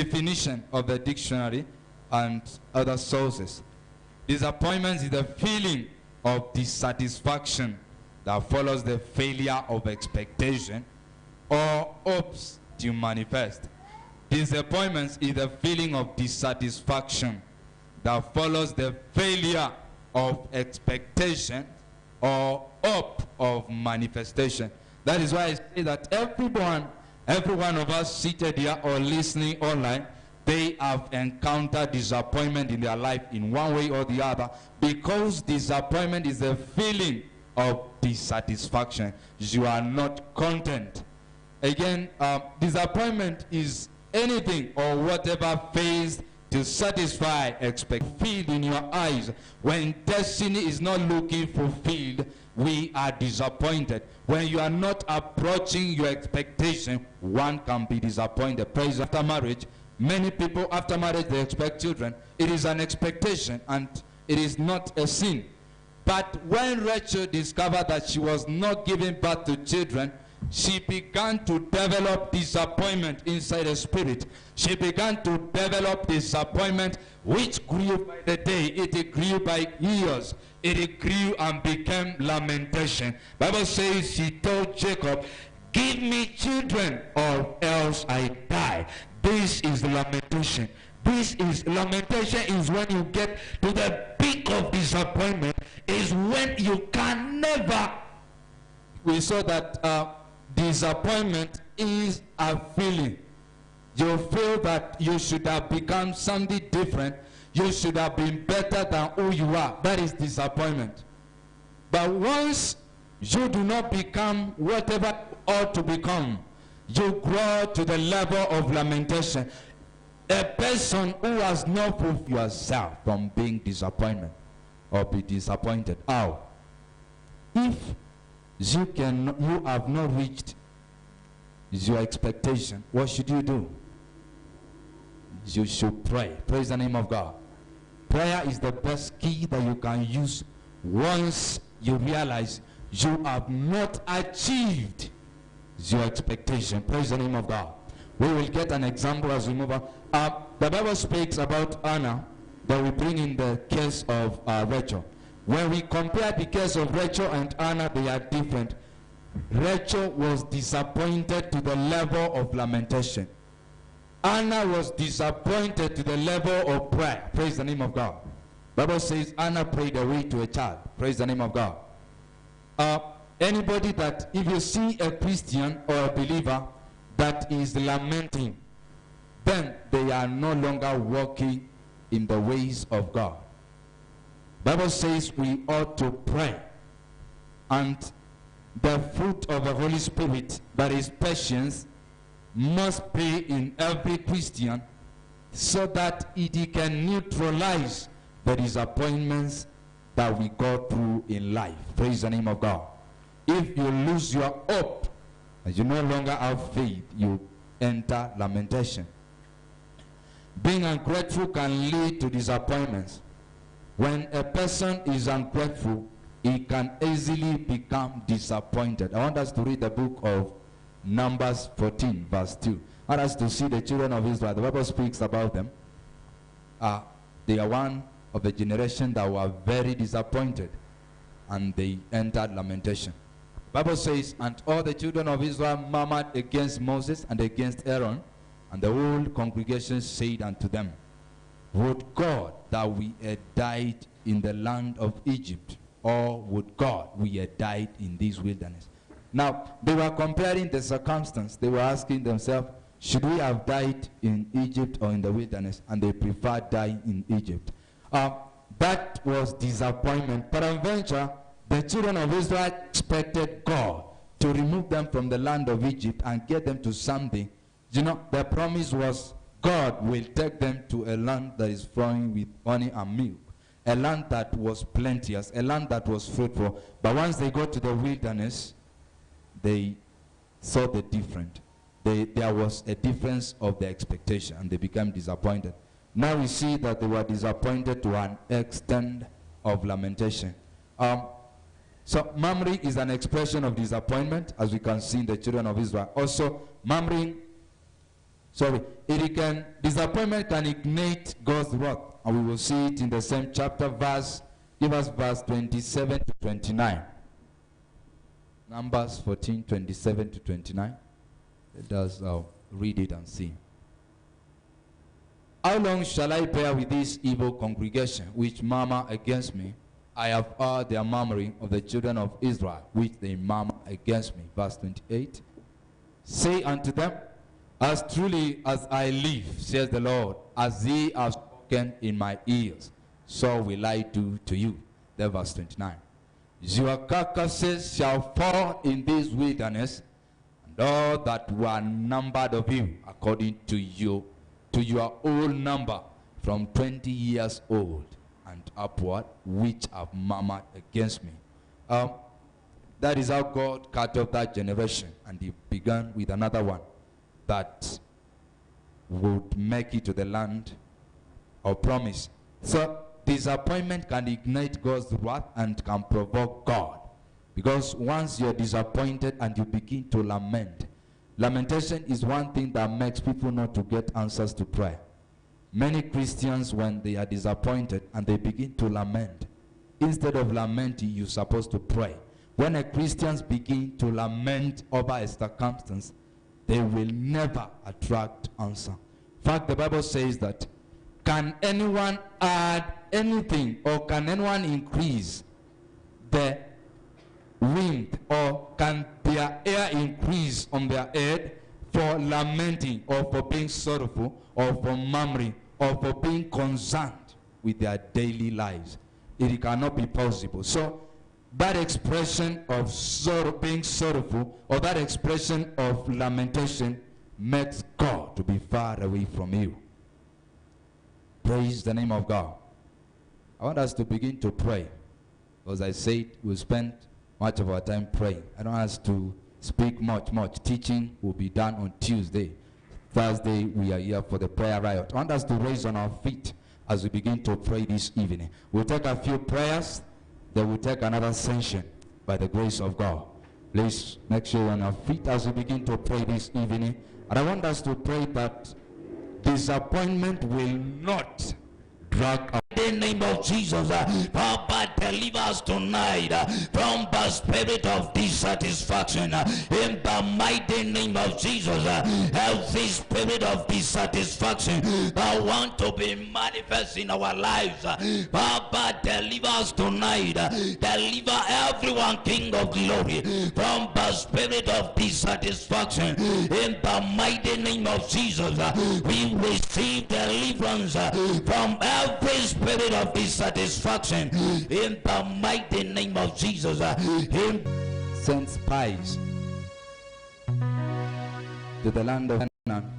definition of the dictionary and other sources. Disappointment is the feeling of dissatisfaction that follows the failure of expectation or hopes to manifest. Disappointment is the feeling of dissatisfaction that follows the failure of expectation or hope of manifestation. That is why I say that every one of us seated here or listening online, they have encountered disappointment in their life in one way or the other, because disappointment is a feeling of dissatisfaction. You are not content. Again, disappointment is anything or whatever fails to satisfy expectation in your eyes. When destiny is not looking fulfilled, we are disappointed. When you are not approaching your expectation, one can be disappointed. Praise. After marriage, many people after marriage, they expect children. It is an expectation and it is not a sin. But when Rachel discovered that she was not giving birth to children, she began to develop disappointment inside her spirit. She began to develop disappointment, which grew by the day. It grew by years. It grew and became lamentation. Bible says she told Jacob, "Give me children or else I die." This is lamentation. This is lamentation is when you get to the peak of disappointment, is when you can never. We saw that disappointment is a feeling. You feel that you should have become something different. You should have been better than who you are. That is disappointment. But once you do not become whatever you ought to become, you grow to the level of lamentation. A person who has not fulfilled yourself from being disappointed or be disappointed. How? If you have not reached your expectation, what should you do? You should pray. Praise the name of God. Prayer is the best key that you can use once you realize you have not achieved your expectation. Praise the name of God. We will get an example as we move on. The Bible speaks about Anna, that we bring in the case of Rachel. When we compare the case of Rachel and Anna, they are different. Rachel was disappointed to the level of lamentation. Anna was disappointed to the level of prayer. Praise the name of God. Bible says Anna prayed away to a child. Praise the name of God. Anybody that, if you see a Christian or a believer that is lamenting, then they are no longer walking in the ways of God. Bible says we ought to pray, and the fruit of the Holy Spirit, that is patience, must be in every Christian, so that it can neutralize the disappointments that we go through in life. Praise the name of God. If you lose your hope and you no longer have faith, you enter lamentation. Being ungrateful can lead to disappointments. When a person is ungrateful, he can easily become disappointed. I want us to read the book of Numbers 14, verse 2. I want us to see the children of Israel. The Bible speaks about them. They are one of the generation that were very disappointed, and they entered lamentation. The Bible says, and all the children of Israel murmured against Moses and against Aaron, and the whole congregation said unto them, would God that we had died in the land of Egypt, or would God we had died in this wilderness? Now, they were comparing the circumstance. They were asking themselves, should we have died in Egypt or in the wilderness? And they preferred dying in Egypt. That was disappointment. Peradventure, the children of Israel expected God to remove them from the land of Egypt and get them to something. You know, the promise was God will take them to a land that is flowing with honey and milk, a land that was plenteous, a land that was fruitful. But once they got to the wilderness, they saw the different. There was a difference of the expectation, and they became disappointed. Now we see that they were disappointed to an extent of lamentation. So murmuring is an expression of disappointment, as we can see in the children of Israel. Also, disappointment can ignite God's wrath. And we will see it in the same chapter, give us verse 27 to 29. Numbers 14, 27 to 29. Let us read it and see. How long shall I bear with this evil congregation, which murmur against me? I have heard their murmuring of the children of Israel, which they murmur against me. Verse 28. Say unto them, as truly as I live, says the Lord, as ye have spoken in my ears, so will I do to you. Then verse 29. Your carcasses shall fall in this wilderness, and all that were numbered of you, according to your old number, from 20 years old and upward, which have murmured against me. That is how God cut off that generation, and he began with another one that would make it to the land of promise. So disappointment can ignite God's wrath and can provoke God. Because once you're disappointed and you begin to lament, lamentation is one thing that makes people not to get answers to prayer. Many Christians, when they are disappointed and they begin to lament, instead of lamenting, you're supposed to pray. When a Christian begin to lament over a circumstance, they will never attract answer. In fact, the Bible says that, can anyone add anything, or can anyone increase the wind, or can their air increase on their head for lamenting, or for being sorrowful, or for murmuring, or for being concerned with their daily lives? It cannot be possible. So that expression of sorrow, being sorrowful, or that expression of lamentation, makes God to be far away from you. Praise the name of God. I want us to begin to pray. As I said, we'll spend much of our time praying. I don't want us to speak much. Teaching will be done on Tuesday. Thursday, we are here for the prayer riot. I want us to raise on our feet as we begin to pray this evening. We'll take a few prayers, then we'll take another session by the grace of God. Please make sure you're on our feet as we begin to pray this evening. And I want us to pray that disappointment will not drag us. In the name of Jesus, Papa, deliver us tonight from the spirit of dissatisfaction. In the mighty name of Jesus, every spirit of dissatisfaction I want to be manifest in our lives. Papa, deliver us tonight. Deliver everyone, King of glory, from the spirit of dissatisfaction. In the mighty name of Jesus, we receive deliverance from every spirit of dissatisfaction in the mighty name of Jesus. Sent spies to the land of Canaan